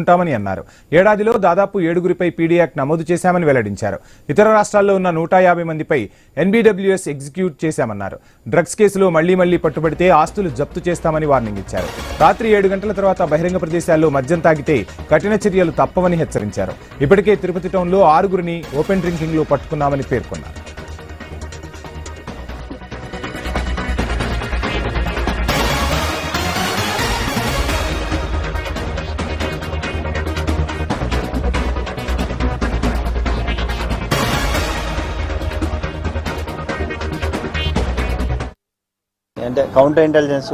ఉంటామని అన్నారు. ఏడాదిలో దాదాపు 7గురిపై పీడీ యాక్ట్ నమోదు చేశామని వెల్లడించారు. ఇతర రాష్ట్రాల్లో ఉన్న 150 మందిపై NBWS ఎగ్జిక్యూట్ చేశామన్నారు. డ్రగ్స్ కేసులో మళ్లీ పట్టుబడితే ఆస్తులు జప్తు చేస్తామని వార్నింగ్ ఇచ్చారు. రాత్రి 7 గంటల తర్వాత బహిరంగ ప్రదేశాల్లో మద్యం తాగితే కఠిన చర్యలు తప్పవని హెచ్చరించారు. ఇప్పటికే తిరుపతి టౌన్లో 6గురిని ఓపెన్ డ్రింకింగ్ లో పట్టుకున్నామని పేర్కొన్నారు. అంటే కౌంటర్ ఇంటెలిజెన్స్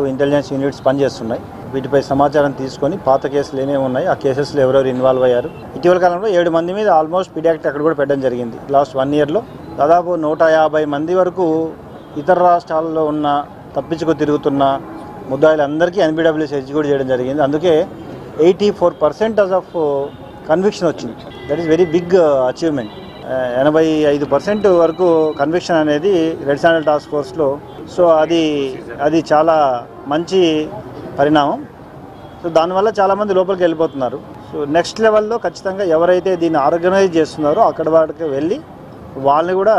యూనిట్స్ పనిచేస్తున్నాయి. వీటిపై సమాచారం తీసుకొని పాత కేసులు ఏమేమి ఉన్నాయి, ఆ కేసెస్లో ఎవరెవరు ఇన్వాల్వ్ అయ్యారు. ఇటీవల కాలంలో 7 మంది మీద ఆల్మోస్ట్ పీడీ యాక్ట్ అక్కడ కూడా పెట్టడం జరిగింది. లాస్ట్ 1 yearలో దాదాపు 150 మంది వరకు ఇతర రాష్ట్రాల్లో ఉన్న తప్పించుకు తిరుగుతున్న ముద్దాయిలందరికీ NBWS ఎగ్జిక్యూట్ చేయడం జరిగింది. అందుకే 84% ఆఫ్ కన్విక్షన్ వచ్చింది. That is very big achievement. 85% వరకు కన్విక్షన్ అనేది రెడ్ శాండల్ టాస్క్ ఫోర్స్లో. సో అది చాలా మంచి పరిణామం. సో దానివల్ల చాలామంది లోపలికి వెళ్ళిపోతున్నారు. సో నెక్స్ట్ లెవెల్లో ఖచ్చితంగా ఎవరైతే దీన్ని ఆర్గనైజ్ చేస్తున్నారో అక్కడ వాటికి వెళ్ళి వాళ్ళని కూడా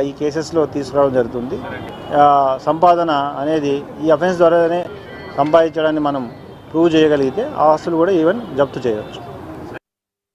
ఈ కేసెస్లో తీసుకురావడం జరుగుతుంది. సంపాదన అనేది ఈ అఫెన్స్ ద్వారానే సంపాదించడాన్ని మనం ప్రూవ్ చేయగలిగితే ఆ ఆస్తులు కూడా ఈవెన్ జప్తు చేయవచ్చు.